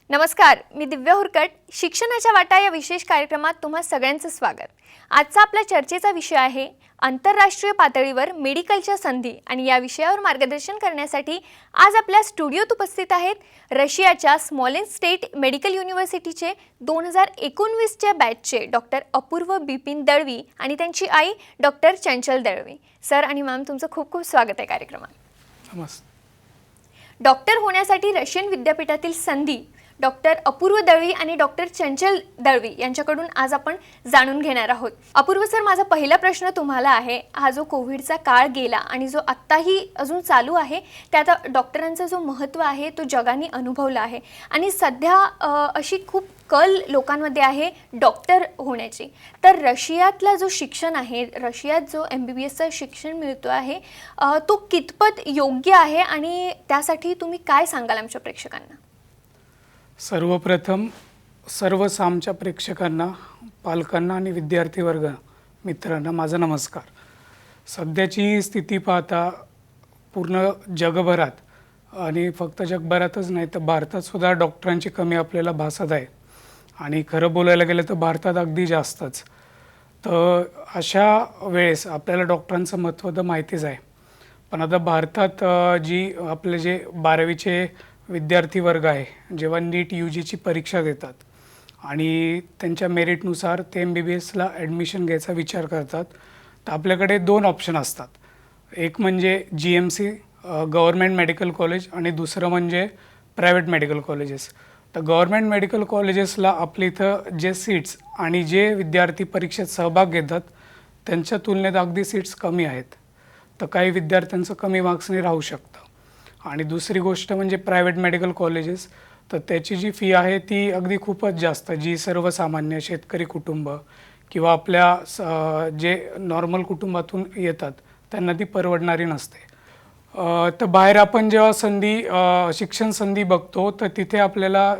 नमस्कार, मी दिव्या हुरकट. शिक्षणाच्या वाटा या विशेष कार्यक्रमात तुम्हा सगळ्यांचं स्वागत. आजचा आपल्या चर्चेचा विषय आहे आंतरराष्ट्रीय पातळीवर मेडिकलच्या संधी आणि या विषयावर मार्गदर्शन करण्यासाठी आज आपल्या स्टुडिओत उपस्थित आहेत रशियाच्या स्मॉलेन्स्टेट मेडिकल युनिव्हर्सिटीचे 2019च्या बॅचचे डॉक्टर अपूर्व बिपिन दळवी आणि त्यांची आई डॉक्टर चंचल दळवी. सर आणि मॅम, तुमचं खूप खूप स्वागत आहे कार्यक्रमात. नमस्ते. डॉक्टर होण्यासाठी रशियन विद्यापीठातील संधी डॉक्टर अपूर्व दळवी आणि डॉक्टर चंचल दळवी यांच्याकडून आज आपण जाणून घेणार आहोत. अपूर्व सर, माझा पहिला प्रश्न तुम्हाला आहे, हा जो कोविडचा काळ गेला आणि जो आत्ताही अजून चालू आहे त्यात डॉक्टरांचा जो महत्त्व आहे तो जगाने अनुभवला आहे आणि सध्या अशी खूप कल लोकांमध्ये आहे डॉक्टर होण्याची. तर रशियातला जो शिक्षण आहे, रशियात जो MBBSचं शिक्षण मिळतो आहे तो कितपत योग्य आहे आणि त्यासाठी तुम्ही काय सांगाल आमच्या प्रेक्षकांना? सर्वप्रथम सर्व सामच्या प्रेक्षकांना, पालकांना आणि विद्यार्थी वर्ग मित्रांना माझा नमस्कार. सध्याची स्थिती पाहता पूर्ण जगभरात आणि फक्त जगभरातच नाही तर भारतात सुद्धा डॉक्टरांची कमी आपल्याला भासत आहे आणि खरं बोलायला गेलं तर भारतात अगदी जास्तच. तर अशा वेळेस आपल्याला डॉक्टरांचं महत्त्व तर माहितीच आहे, पण आता भारतात जी आपले जे 12वीचे विद्यार्थी वर्ग आहे, जेव्हा नीट UGची परीक्षा देतात आणि त्यांच्या मेरिटनुसार ते MBBSला ॲडमिशन घ्यायचा विचार करतात, तर आपल्याकडे 2 ऑप्शन असतात. एक म्हणजे GMC गव्हर्मेंट मेडिकल कॉलेज आणि दुसरं म्हणजे प्रायव्हेट मेडिकल कॉलेजेस. तर गव्हर्मेंट मेडिकल कॉलेजेसला आपल्या इथं जे सीट्स आणि जे विद्यार्थी परीक्षेत सहभाग घेतात त्यांच्या तुलनेत अगदी सीट्स कमी आहेत, तर काही विद्यार्थ्यांचं कमी मार्क्सने राहू शकतं. आणि दुसरी गोष्ट म्हणजे प्रायव्हेट मेडिकल कॉलेजेस, तर त्याची जी फी आहे ती अगदी खूपच जास्त, जी सर्वसामान्य शेतकरी कुटुंब किंवा आपल्या जे नॉर्मल कुटुंबातून येतात त्यांना ती परवडणारी नसते. तर बाहेर आपण जेव्हा शिक्षण संधी बघतो तर तिथे आपल्याला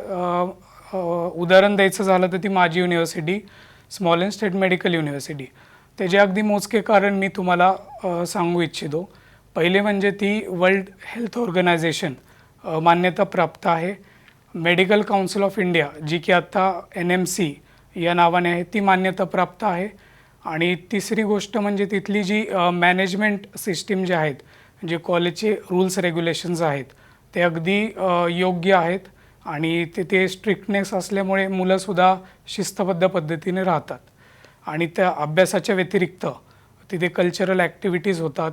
उदाहरण द्यायचं झालं तर ती माझी युनिव्हर्सिटी स्मॉलेन्स्टेट मेडिकल युनिव्हर्सिटी. त्याचे अगदी मोजके कारण मी तुम्हाला सांगू इच्छितो. पहिले म्हणजे ती वर्ल्ड हेल्थ ऑर्गनायझेशन मान्यता प्राप्त आहे. मेडिकल काउन्सिल ऑफ इंडिया, जी की आत्ता NMC या नावाने आहे, ती मान्यता प्राप्त आहे. आणि तिसरी गोष्ट म्हणजे तिथली जी मॅनेजमेंट सिस्टीम जे आहेत, जे कॉलेजचे रूल्स रेग्युलेशन्स आहेत ते अगदी योग्य आहेत आणि तिथे स्ट्रिक्टनेस असल्यामुळे मुलंसुद्धा शिस्तबद्ध पद्धतीने राहतात. आणि त्या अभ्यासाच्या व्यतिरिक्त तिथे कल्चरल ॲक्टिव्हिटीज होतात,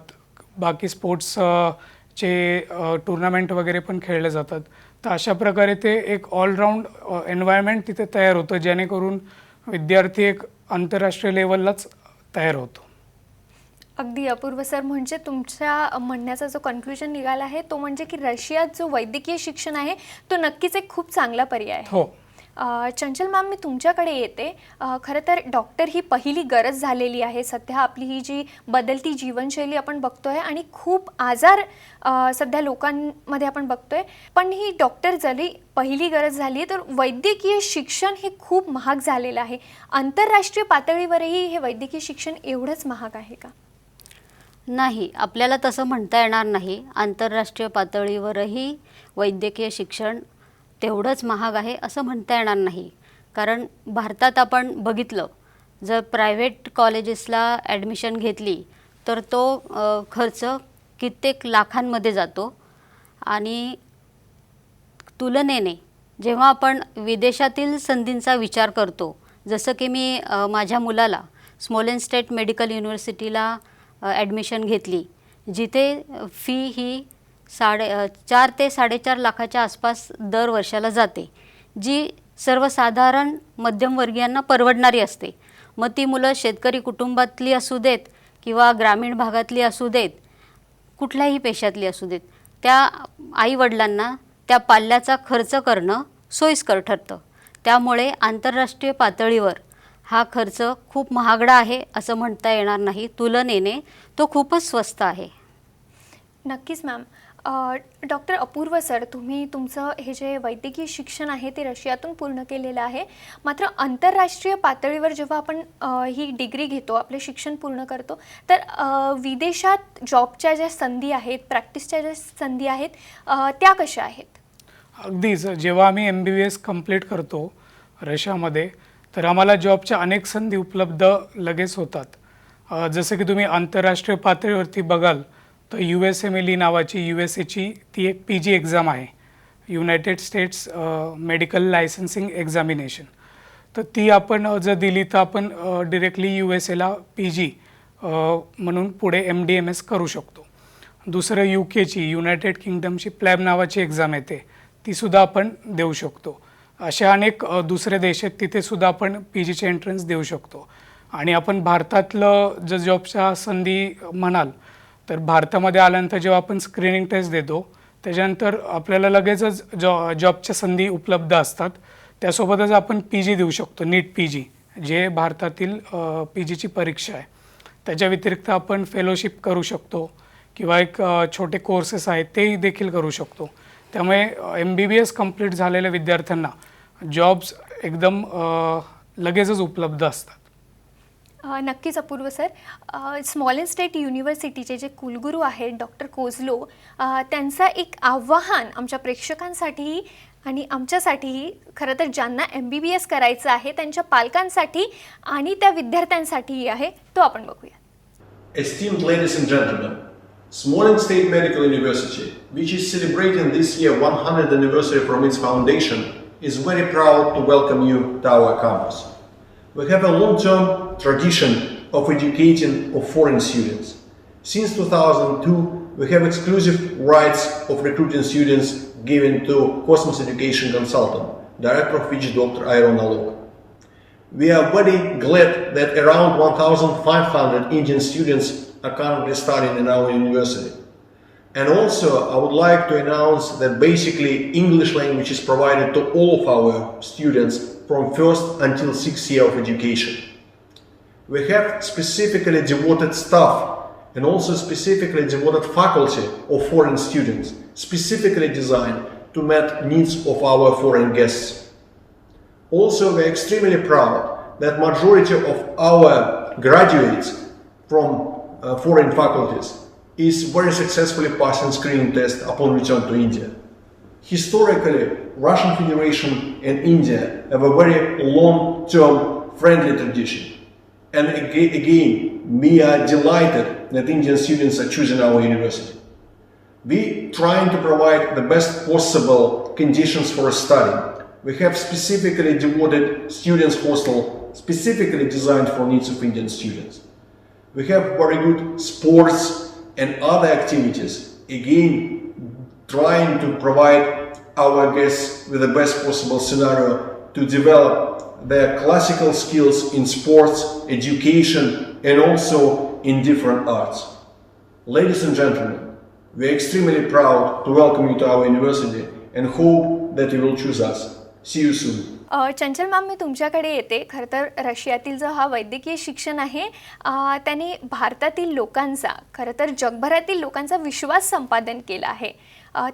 बाकी स्पोर्ट्सचे टुर्नामेंट वगैरे पण खेळले जातात. तर अशा प्रकारे ते एक ऑलराऊंड एन्व्हायरमेंट तिथे तयार होतं, जेणेकरून विद्यार्थी एक आंतरराष्ट्रीय लेवललाच तयार होतो. अगदी अपूर्व सर, म्हणजे तुमच्या म्हणण्याचा जो कन्क्लुजन निघाला आहे तो म्हणजे की रशियात जो वैद्यकीय शिक्षण आहे तो नक्कीच एक खूप चांगला पर्याय आहे. हो. चंचल मॅम, मी तुमच्याकडे येते. खरं तर डॉक्टर ही पहिली गरज झालेली आहे. सध्या आपली ही जी बदलती जीवनशैली आपण बघतोय आणि खूप आजार सध्या लोकांमध्ये आपण बघतोय, पण ही डॉक्टर जरी पहिली गरज झाली तर वैद्यकीय शिक्षण हे खूप महाग झालेलं आहे. आंतरराष्ट्रीय पातळीवरही हे वैद्यकीय शिक्षण एवढंच महाग आहे का? नाही, आपल्याला तसं म्हणता येणार नाही. आंतरराष्ट्रीय पातळीवरही वैद्यकीय शिक्षण तेवढंच महाग आहे असं म्हणता येणार नाही. कारण भारतात आपण बघितलं, जर प्रायव्हेट कॉलेजेसला ॲडमिशन घेतली तर तो खर्च कित्येक लाखांमध्ये जातो. आणि तुलनेने जेव्हा आपण विदेशातील संधींचा विचार करतो, जसं की मी माझ्या मुलाला स्मॉलेन्स्टेट मेडिकल युनिव्हर्सिटीला ॲडमिशन घेतली, जिथे फी ही 4 ते 4.5 लाखाच्या आसपास दर वर्षाला जाते, जी सर्वसाधारण मध्यमवर्गीयांना परवडणारी असते. मग ती मुलं शेतकरी कुटुंबातली असू देत किंवा ग्रामीण भागातली असू देत, कुठल्याही पेशातली असू देत, त्या आईवडिलांना त्या पाल्याचा खर्च करणं सोयीस्कर ठरतं. त्यामुळे आंतरराष्ट्रीय पातळीवर हा खर्च खूप महागडा आहे असं म्हणता येणार नाही. तुलनेने तो खूपच स्वस्त आहे. नक्कीच मॅम. डॉक्टर अपूर्व सर, तुम्ही तुमचं हे जे वैद्यकीय शिक्षण आहे ते रशियातून पूर्ण केलेलं आहे. मात्र आंतरराष्ट्रीय पातळीवर जेव्हा आपण ही डिग्री घेतो, आपले शिक्षण पूर्ण करतो, तर विदेशात जॉबच्या ज्या संधी आहेत, प्रॅक्टिसच्या ज्या संधी आहेत त्या कशा आहेत? अगदीच जेव्हा आम्ही MBBS कंप्लीट करतो रशियामध्ये, तर आम्हाला जॉबच्या अनेक संधी उपलब्ध लगेच होतात. जसं की तुम्ही आंतरराष्ट्रीय पातळीवरती बघाल तर USMLE नावाची USAची ती एक PG एक्झाम आहे, United states medical licensing examination. तर ती आपण जर दिली तर आपण डिरेक्टली USAला PG म्हणून पुढे MD-MS करू शकतो. दुसरं UKची युनायटेड किंगडमची प्लॅब नावाची एक्झाम येते, तीसुद्धा आपण देऊ शकतो. अशा अनेक दुसरे देश आहेत, तिथेसुद्धा आपण PGचे एंट्रन्स देऊ शकतो. आणि आपण भारतातलं जर जॉबच्या संधी म्हणाल तर भारतामध्ये आल्यानंतर जेव्हा आपण स्क्रीनिंग टेस्ट देतो त्याच्यानंतर आपल्याला लगेचच जॉबच्या संधी उपलब्ध असतात. त्यासोबतच आपण PG देऊ शकतो, नीट PG, जे भारतातील PGची परीक्षा आहे. त्याच्या व्यतिरिक्त आपण फेलोशिप करू शकतो किंवा एक छोटे कोर्सेस आहेत तेही देखील करू शकतो. त्यामुळे MBBS कंप्लीट झालेल्या विद्यार्थ्यांना जॉब्स एकदम लगेचच उपलब्ध असतात. नक्कीच अपूर्व सर. स्मॉलेन स्टेट युनिव्हर्सिटीचे जे कुलगुरू आहेत डॉक्टर कोझलो, त्यांचं एक आव्हान आमच्या प्रेक्षकांसाठीही आणि आमच्यासाठीही, खरं तर ज्यांना MBBS करायचं आहे त्यांच्या पालकांसाठी आणि त्या विद्यार्थ्यांसाठीही आहे, तो आपण बघूया. Esteemed ladies and gentlemen, Smolensk State Medical University, which is celebrating this year 100th anniversary from its foundation, is very proud to welcome you to our campus. We have a long-term tradition of educating of foreign students. Since 2002, we have exclusive rights of recruiting students given to Cosmos Education Consultant, director of which Dr. Iron Alok. We are very glad that around 1,500 Indian students are currently studying in our university. And also, I would like to announce that basically English language is provided to all of our students from first until 6th year of education. We have specifically devoted staff and also specifically devoted faculty of foreign students, specifically designed to meet needs of our foreign guests. Also, we are extremely proud that majority of our graduates from foreign faculties is very successfully passing screening test upon return to India. Historically, Russian Federation and India have a very long-term friendly tradition. And again, we are delighted that Indian students are choosing our university. We trying to provide the best possible conditions for study. We have specifically devoted students' hostel, specifically designed for needs of Indian students. We have very good sports and other activities, again trying to provide our guests with the best possible scenario to develop their classical skills in sports, education, and also in different arts. Ladies and gentlemen, we are extremely proud to welcome you to our university and hope that you will choose us. See you soon. Chanchal ma'am, मी तुमच्याकडे येते. खरं तर रशियातील जो हा वैद्यकीय शिक्षण आहे त्याने भारतातील लोकांचा, खरं तर जगभरातील लोकांचा विश्वास संपादन केला आहे.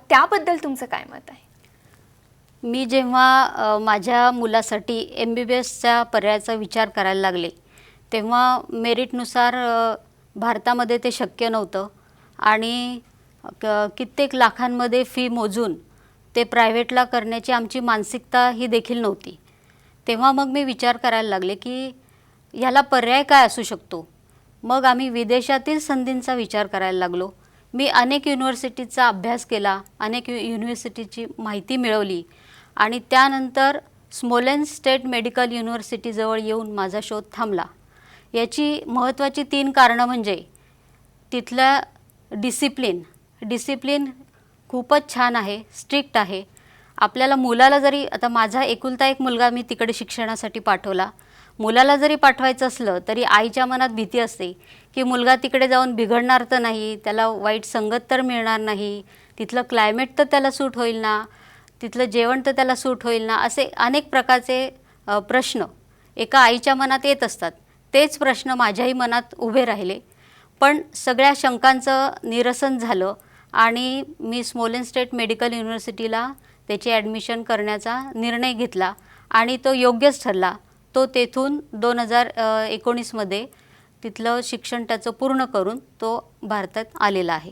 त्याबद्दल तुमचं काय मत आहे? मी जेव्हा माझ्या मुलासाठी MBBSच्या पर्यायाचा विचार करायला लागले तेव्हा मेरिटनुसार भारतामध्ये ते शक्य नव्हतं आणि कित्येक लाखांमध्ये फी मोजून ते प्रायव्हेटला करण्याची आमची मानसिकता ही देखील नव्हती. तेव्हा मग मी विचार करायला लागले की ह्याला पर्याय काय असू शकतो. मग आम्ही विदेशातील संधींचा विचार करायला लागलो. मी अनेक युनिव्हर्सिटीचा अभ्यास केला, अनेक युनिव्हर्सिटीची माहिती मिळवली आणि त्यानंतर स्मोलेन स्टेट मेडिकल युनिव्हर्सिटीजवळ येऊन माझा शोध थांबला. याची महत्त्वाची 3 कारणं म्हणजे तिथलं डिसिप्लिन खूपच छान आहे, स्ट्रिक्ट आहे. आपल्याला मुलाला जरी, आता माझा एकुलता एक मुलगा मी तिकडे शिक्षणासाठी पाठवला, मुलाला जरी पाठवायचं असलं तरी आईच्या मनात भीती असते की मुलगा तिकडे जाऊन बिघडणार तर नाही, त्याला वाईट संगत तर मिळणार नाही, तिथलं क्लायमेट तर त्याला सूट होईल ना, तिथलं जेवण तर त्याला सूट होईल ना, असे अनेक प्रकारचे प्रश्न एका आईच्या मनात येत असतात. तेच प्रश्न माझ्याही मनात उभे राहिले. पण सगळ्या शंकांचं निरसन झालं आणि मी स्मोलेन स्टेट मेडिकल युनिव्हर्सिटीला त्याची ॲडमिशन करण्याचा निर्णय घेतला आणि तो योग्यच ठरला. तो तेथून 2019मध्ये तिथलं शिक्षण त्याचं पूर्ण करून तो भारतात आलेला आहे.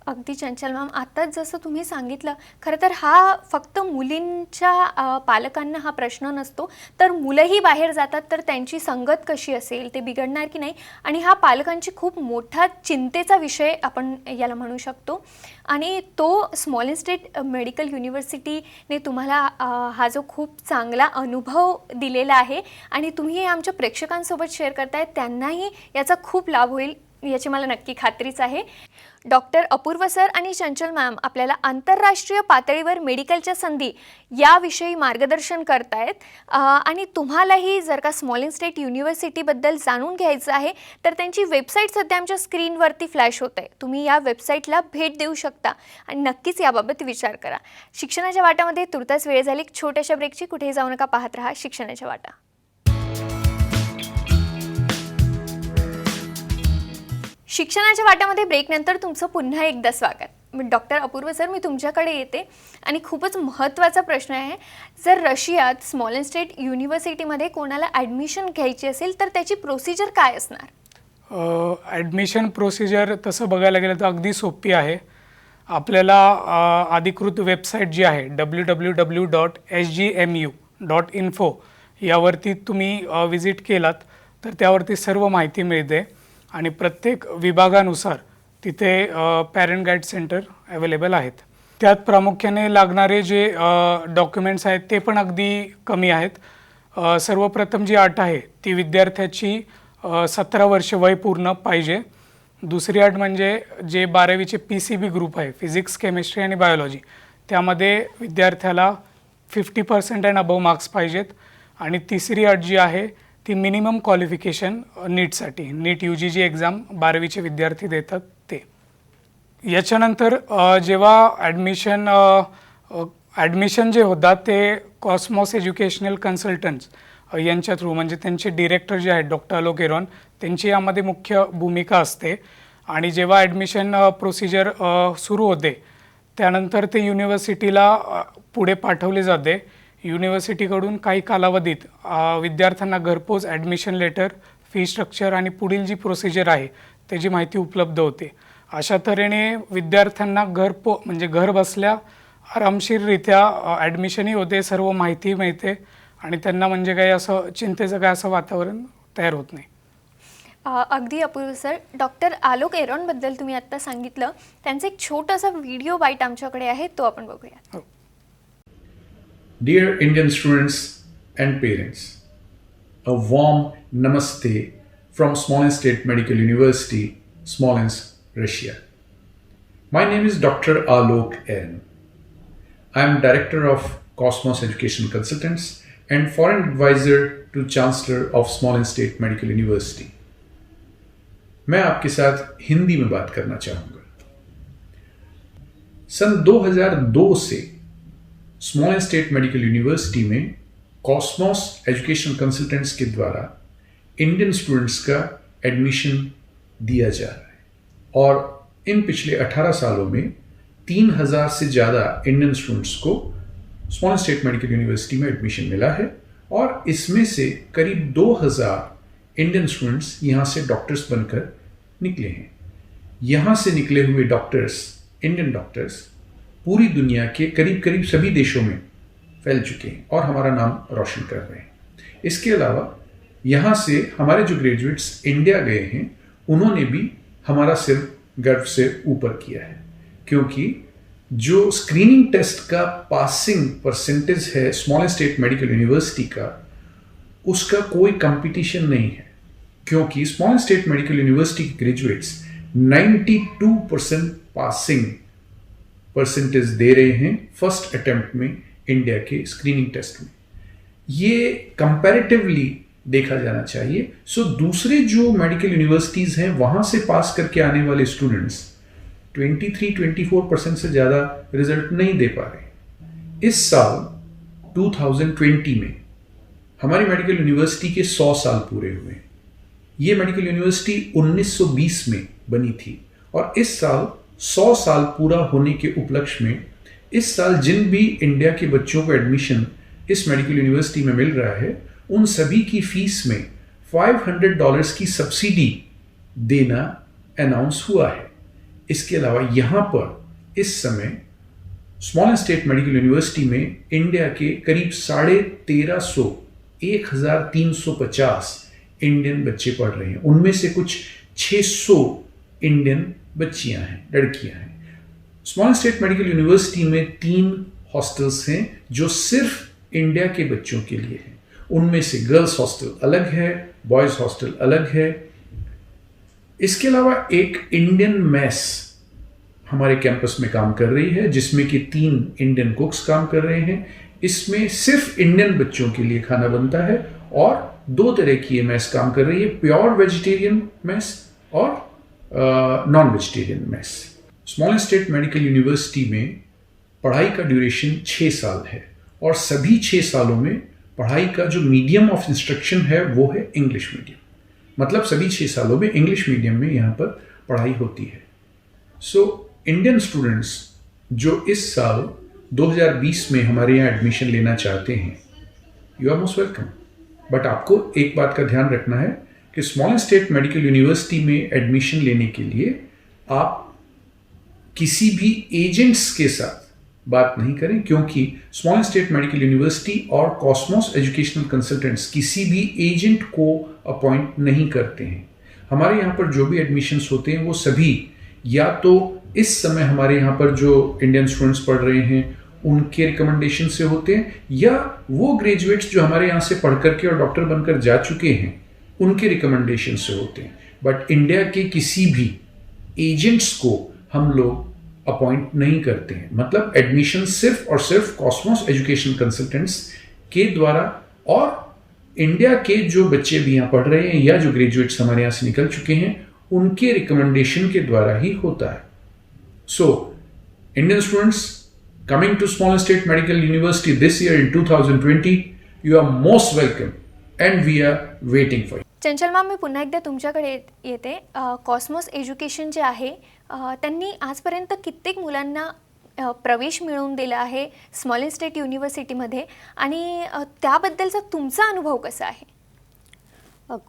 अगदी चंचल मॅम, आत्ताच जसं तुम्ही सांगितलं, खरं तर हा फक्त मुलींच्या पालकांना हा प्रश्न नसतो, तर मुलंही बाहेर जातात तर त्यांची संगत कशी असेल, ते बिघडणार की नाही, आणि हा पालकांची खूप मोठा चिंतेचा विषय आपण याला म्हणू शकतो. आणि तो स्मॉल स्टेट मेडिकल युनिव्हर्सिटीने तुम्हाला हा जो खूप चांगला अनुभव दिलेला आहे आणि तुम्ही हे आमच्या प्रेक्षकांसोबत शेअर करताय, त्यांनाही याचा खूप लाभ होईल याची मला नक्की खात्रीच आहे. डॉक्टर अपूर्व सर आणि चंचल मॅम आपल्याला आंतरराष्ट्रीय पातळीवर मेडिकलच्या संधी याविषयी मार्गदर्शन करतायत. आणि तुम्हालाही जर का स्मॉल स्टेट युनिव्हर्सिटीबद्दल जाणून घ्यायचं आहे तर त्यांची वेबसाईट सध्या आमच्या स्क्रीनवरती फ्लॅश होत आहे. तुम्ही या वेबसाईटला भेट देऊ शकता आणि नक्कीच याबाबत विचार करा. शिक्षणाच्या वाटामध्ये तुर्तास वेळ झाली छोट्याशा ब्रेकची. कुठेही जाऊ नका, पाहत राहा शिक्षणाच्या वाटा. शिक्षणाच्या वाट्यामध्ये ब्रेकनंतर तुमचं पुन्हा एकदा स्वागत. डॉक्टर अपूर्व सर, मी तुमच्याकडे येते आणि खूपच महत्त्वाचा प्रश्न आहे. जर रशियात स्मॉल स्टेट युनिव्हर्सिटीमध्ये कोणाला ॲडमिशन घ्यायची असेल तर त्याची प्रोसिजर काय असणार? ॲडमिशन प्रोसिजर तसं बघायला गेलं तर अगदी सोपी आहे. आपल्याला अधिकृत वेबसाईट जी आहे www.sgmu.info यावरती तुम्ही विजिट केलात तर त्यावरती सर्व माहिती मिळते आणि प्रत्येक विभागानुसार तिथे पॅरेंट गाईड सेंटर अवेलेबल आहेत. त्यात प्रामुख्याने लागणारे जे डॉक्युमेंट्स आहेत ते पण अगदी कमी आहेत. सर्वप्रथम जी अट आहे ती विद्यार्थ्याची 17 वर्ष वय पूर्ण पाहिजे. दुसरी अट म्हणजे जे 12वीचे PCB ग्रुप आहे, फिजिक्स, केमिस्ट्री आणि बायोलॉजी, त्यामध्ये विद्यार्थ्याला 50% अँड अबव मार्क्स पाहिजेत. आणि तिसरी अट जी आहे ती मिनिमम क्वालिफिकेशन नीटसाठी, नीट UG जी एक्झाम 12वीचे विद्यार्थी देतात ते. याच्यानंतर जेव्हा ॲडमिशन जे होतात ते कॉस्मॉस एज्युकेशनल कन्सल्टंट्स यांच्या थ्रू, म्हणजे त्यांचे डिरेक्टर जे आहेत डॉक्टर आलोक एरॉन, त्यांची यामध्ये मुख्य भूमिका असते. आणि जेव्हा ॲडमिशन प्रोसिजर सुरू होते त्यानंतर ते युनिव्हर्सिटीला पुढे पाठवले जाते. युनिव्हर्सिटीकडून काही कालावधीत विद्यार्थ्यांना घरपोच ॲडमिशन लेटर, फी स्ट्रक्चर आणि पुढील जी प्रोसिजर आहे त्याची माहिती उपलब्ध होते. अशा तऱ्हेने विद्यार्थ्यांना म्हणजे घर बसल्या आरामशीररित्या ॲडमिशनही होते, सर्व माहिती मिळते आणि त्यांना म्हणजे काही असं चिंतेचं काय असं वातावरण तयार होत नाही. अगदी अपूर्व सर, डॉक्टर आलोक एरॉनबद्दल तुम्ही आत्ता सांगितलं, त्यांचा एक छोटासा व्हिडिओ बाईट आमच्याकडे आहे, तो आपण बघूया. Dear Indian students and parents, a warm namaste from Smolensk State Medical University, Smolensk, Russia. My name is Dr. Alok Eran. I am Director of Cosmos Education Consultants and Foreign Advisor to Chancellor of Smolensk State Medical University. मैं आपके साथ हिंदी में बात करना चाहूँगा. सन 2002 से small state medical university में Cosmos education consultants के द्वारा Indian students का एडमिशन दिया जा रहा है और इन पिछले 18 सालों में 3000 से ज़्यादा इंडियन स्टूडेंट्स को स्मॉल स्टेट मेडिकल यूनिवर्सिटी में एडमिशन मिला है और इसमें से करीब 2000 इंडियन स्टूडेंट्स यहाँ से डॉक्टर्स बनकर निकले हैं. यहाँ से निकले हुए डॉक्टर्स, इंडियन डॉक्टर्स, पूरी दुनिया के करीब करीब सभी देशों में फैल चुके हैं और हमारा नाम रोशन कर रहे हैं. इसके अलावा यहाँ से हमारे जो ग्रेजुएट्स इंडिया गए हैं उन्होंने भी हमारा सिर गर्व से ऊपर किया है, क्योंकि जो स्क्रीनिंग टेस्ट का पासिंग परसेंटेज है स्मॉल स्टेट मेडिकल यूनिवर्सिटी का, उसका कोई कंपटीशन नहीं है, क्योंकि स्मॉल स्टेट मेडिकल यूनिवर्सिटी के ग्रेजुएट्स 92% पासिंग परसेंटेज दे रहे हैं फर्स्ट अटेम्प्ट में इंडिया के स्क्रीनिंग टेस्ट में. ये कंपैरेटिवली देखा जाना चाहिए. सो दूसरे जो मेडिकल यूनिवर्सिटीज़ हैं वहाँ से पास करके आने वाले स्टूडेंट्स 23-24% से ज़्यादा रिजल्ट नहीं दे पा रहे. इस साल 2020 में हमारी मेडिकल यूनिवर्सिटी के 100 साल पूरे हुए. ये मेडिकल यूनिवर्सिटी 1920 में बनी थी और इस साल 100 साल पूरा होने के उपलक्ष्य में इस साल जिन भी इंडिया के बच्चों को एडमिशन इस मेडिकल यूनिवर्सिटी में मिल रहा है उन सभी की फीस में $500 की सब्सिडी देना अनाउंस हुआ है. इसके अलावा यहाँ पर इस समय small and state medical university में इंडिया के करीब 1350 इंडियन बच्चे पढ़ रहे हैं। उनमें से कुछ 600 इंडियन बच्चियां हैं, लड़कियां हैं। Small and state medical university में 3 हॉस्टल्स हैं जो सिर्फ इंडिया के बच्चों के लिए हैं। उनमें से गर्ल्स हॉस्टल अलग है, बॉयज हॉस्टल अलग है। इसके अलावा एक इंडियन मेस हमारे कैंपस में काम कर रही है, जिसमें कि 3 इंडियन कुक्स काम कर रहे हैं। इसमें सिर्फ इंडियन बच्चों के लिए खाना बनता है और 2 तरह की ये मेस काम कर रही है, प्योर वेजिटेरियन मेस और non vegetarian mess. Small and state medical university में पढ़ाई का ड्यूरेशन 6 साल है और सभी 6 सालों में पढ़ाई का जो मीडियम ऑफ इंस्ट्रक्शन है वो है इंग्लिश मीडियम। मतलब सभी 6 सालों में इंग्लिश मीडियम में यहाँ पर पढ़ाई होती है। सो इंडियन स्टूडेंट्स जो इस साल 2020 में हमारे यहाँ एडमिशन लेना चाहते हैं, you are most welcome. But आपको एक बात का ध्यान रखना है कि small and state medical university में एडमिशन लेने के लिए आप किसी भी एजेंट्स के साथ बात नहीं करें, क्योंकि small and state medical university और कॉस्मोस एजुकेशनल कंसल्टेंट्स किसी भी एजेंट को अपॉइंट नहीं करते हैं। हमारे यहाँ पर जो भी एडमिशन्स होते हैं वो सभी या तो इस समय हमारे यहाँ पर जो इंडियन स्टूडेंट्स पढ़ रहे हैं उनके रिकमेंडेशन से होते हैं, या वो ग्रेजुएट्स जो हमारे यहाँ से पढ़ करके और डॉक्टर बनकर जा चुके हैं उनके रिकमेंडेशन से होते हैं। बट इंडिया के किसी भी एजेंट्स को हम लोग अपॉइंट नहीं करते हैं। मतलब एडमिशन सिर्फ और सिर्फ कॉस्मोस एजुकेशन कंसल्टेंट्स के द्वारा और इंडिया के जो बच्चे भी यहाँ पढ़ रहे हैं या जो ग्रेजुएट्स हमारे यहाँ से निकल चुके हैं उनके रिकमेंडेशन के द्वारा ही होता है। So Indian students coming to Small and State Medical University this year in 2020, you are most welcome and we are waiting for you. Chanchal ma'am, मी पुन्हा एकदा तुमच्याकडे येते. कॉस्मोस एज्युकेशन जे आहे त्यांनी आजपर्यंत कित्येक मुलांना प्रवेश मिळवून दिला आहे स्मॉल एंड स्टेट युनिव्हर्सिटीमध्ये, आणि त्याबद्दलचा तुमचा अनुभव कसा आहे?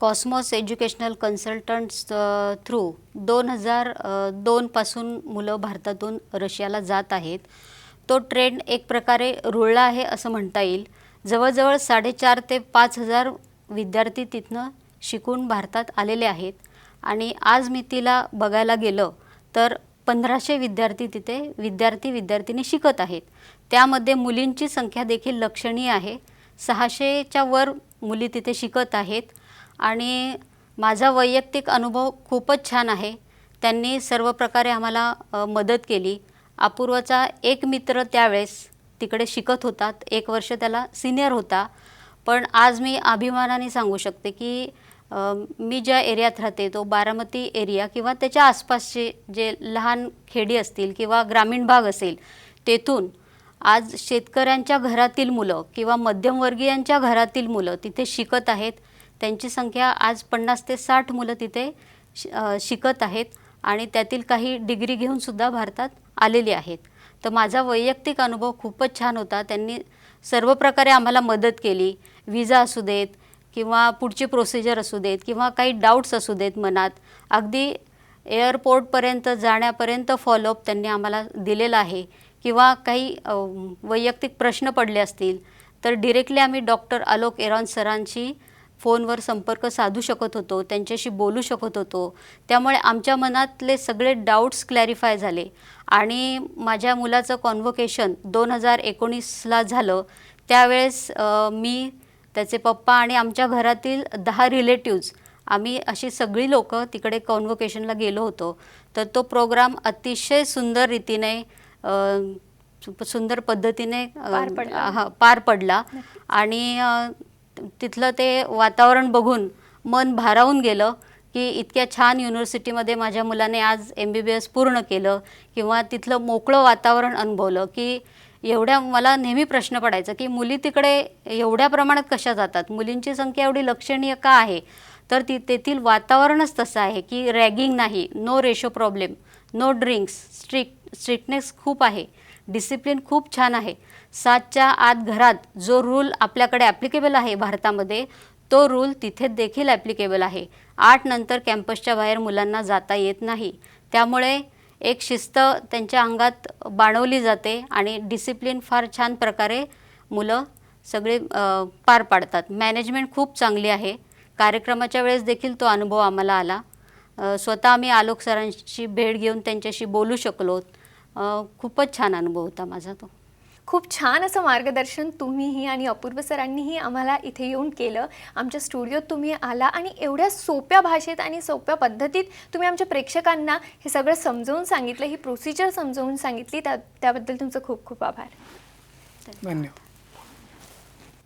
कॉस्मॉस एज्युकेशनल कन्सल्टंट्स थ्रू 2002 पासून मुलं भारतातून रशियाला जात आहेत. तो ट्रेंड एक प्रकारे रुळला आहे असं म्हणता येईल. जवळजवळ 4,500 ते 5,000 विद्यार्थी तिथनं शिकून भारतात आलेले आहेत आणि आज मी तिला बघायला गेलं तर 1,500 विद्यार्थी तिथे विद्यार्थिनी शिकत आहेत. त्यामध्ये मुलींची संख्या देखील लक्षणीय आहे. 600च्या वर मुली तिथे शिकत आहेत आणि माझा वैयक्तिक अनुभव खूपच छान आहे. त्यांनी सर्व प्रकारे आम्हाला मदत केली. अपूर्वचा एक मित्र त्यावेळेस तिकडे शिकत होता, 1 वर्ष त्याला सिनियर होता. पण आज मी अभिमानाने सांगू शकते की मी ज्या एरियात राहते तो बारामती एरिया किंवा त्याच्या आसपासचे जे लहान खेडी असतील किंवा ग्रामीण भाग असेल तेथून आज शेतकऱ्यांच्या घरातील मुलं किंवा मध्यमवर्गीयांच्या घरातील मुलं तिथे शिकत आहेत. त्यांची संख्या आज 50 ते 60 मुलं तिथे शिकत आहेत आणि त्यातील काही डिग्री घेऊन सुद्धा भारतात आलेली आहेत. तर माझा वैयक्तिक अनुभव खूपच छान होता. त्यांनी सर्व प्रकारे आम्हाला मदत केली. विजा असू देत किंवा पुढची प्रोसिजर असू देत किंवा काही डाऊट्स असू देत मनात, अगदी एअरपोर्टपर्यंत जाण्यापर्यंत फॉलोअप त्यांनी आम्हाला दिलेला आहे. किंवा काही वैयक्तिक प्रश्न पडले असतील तर डिरेक्टली आम्ही डॉक्टर आलोक एरॉन सरांशी फोनवर संपर्क साधू शकत होतो, त्यांच्याशी बोलू शकत होतो. त्यामुळे आमच्या मनातले सगळे डाऊट्स क्लॅरिफाय झाले. आणि माझ्या मुलाचं कॉन्व्होकेशन 2019ला झालं. त्यावेळेस मी, त्याचे पप्पा आणि आमच्या घरातील 10 रिलेटिव्ज आम्ही अशी सगळी लोकं तिकडे कॉन्व्होकेशनला गेलो होतो. तर तो प्रोग्राम अतिशय सुंदर रीतीने सुंदर पद्धतीने पार पडला आणि तिथलं ते वातावरण बघून मन भारावून गेलं की इतक्या छान युनिव्हर्सिटीमध्ये माझ्या मुलाने आज MBBS पूर्ण केलं. किंवा तिथलं मोकळं वातावरण अनुभवलं की एवढ्या, मला नेहमी प्रश्न पडायचा की मुली तिकडे एवढ्या प्रमाणात कशा जातात, मुलींची संख्या एवढी लक्षणीय का आहे. तर तेथील वातावरणच तसं आहे की रॅगिंग नाही, no ratio problem, no drinks, strictness खूप आहे, डिसिप्लिन खूप छान आहे. 7च्या आत घरात जो रूल आपल्याकडे ॲप्लिकेबल आहे भारतामध्ये, तो रूल तिथे देखील ॲप्लिकेबल आहे. 8 नंतर कॅम्पसच्या बाहेर मुलांना जाता येत नाही. त्यामुळे एक शिस्त त्यांच्या अंगात बाणवली जाते आणि डिसिप्लिन फार छान प्रकारे मुलं सगळे पार पाडतात. मॅनेजमेंट खूप चांगली आहे. कार्यक्रमाच्या वेळेस देखील तो अनुभव आम्हाला आला. स्वतः आम्ही आलोक सरांची भेट घेऊन त्यांच्याशी बोलू शकलो. खूपच छान अनुभव होता माझा तो. खूप छान असं मार्गदर्शन तुम्हीही आणि अपूर्व सरांनीही आम्हाला इथे येऊन केलं. आमच्या स्टुडिओत तुम्ही आला आणि एवढ्या सोप्या भाषेत आणि सोप्या पद्धतीत तुम्ही आमच्या प्रेक्षकांना हे सगळं समजावून सांगितलं, ही प्रोसिजर समजावून सांगितली. त्याबद्दल तुमचं खूप खूप आभार. धन्यवाद.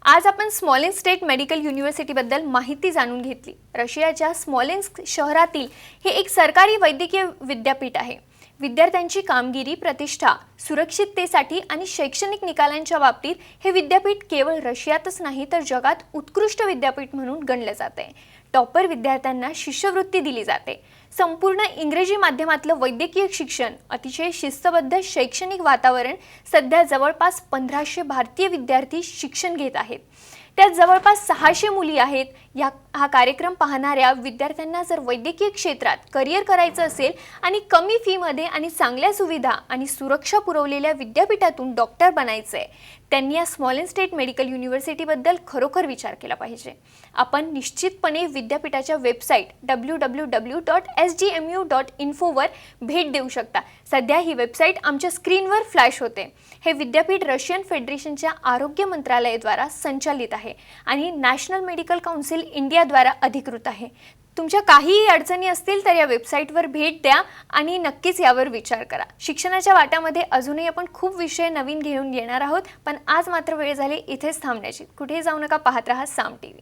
आज आपण स्मॉलेन्स्क मेडिकल युनिव्हर्सिटीबद्दल माहिती जाणून घेतली. रशियाच्या स्मॉलेन्स्क शहरातील हे एक सरकारी वैद्यकीय विद्यापीठ आहे. विद्यार्थ्यांची कामगिरी, प्रतिष्ठा, सुरक्षिततेसाठी आणि शैक्षणिक निकालांच्या बाबतीत हे विद्यापीठ केवळ रशियातच नाही तर जगात उत्कृष्ट विद्यापीठ म्हणून गणले जाते. टॉपर विद्यार्थ्यांना शिष्यवृत्ती दिली जाते. संपूर्ण इंग्रजी माध्यमातलं वैद्यकीय शिक्षण, अतिशय शिस्तबद्ध शैक्षणिक वातावरण. सध्या जवळपास 1500 भारतीय विद्यार्थी शिक्षण घेत आहेत. त्यात जवळपास 600 मुली आहेत. हा कार्यक्रम पाहणाऱ्या विद्यार्थ्यांना जर वैद्यकीय क्षेत्रात करिअर करायचं असेल आणि कमी फीमध्ये आणि चांगल्या सुविधा आणि सुरक्षा पुरवलेल्या विद्यापीठातून डॉक्टर बनायचं आहे, त्यांनी या स्मॉलेन्स्क मेडिकल युनिव्हर्सिटीबद्दल खरोखर विचार केला पाहिजे. आपण निश्चितपणे विद्यापीठाच्या वेबसाईट www.sgmu.info वर भेट देऊ शकता. सध्या ही वेबसाईट आमच्या स्क्रीनवर फ्लॅश होते. हे विद्यापीठ रशियन फेडरेशनच्या आरोग्य मंत्रालयाद्वारा संचालित आहे आणि नॅशनल मेडिकल काउन्सिल इंडियाद्वारा अधिकृत आहे. तुमच्या काहीही अडचणी असतील तर या वेबसाईटवर भेट द्या आणि नक्कीच यावर विचार करा. शिक्षणाच्या वाट्यामध्ये अजूनही आपण खूप विषय नवीन घेऊन येणार आहोत, पण आज मात्र वेळ झाली इथेच थांबण्याची. कुठेही जाऊ नका, पाहत रहा साम TV.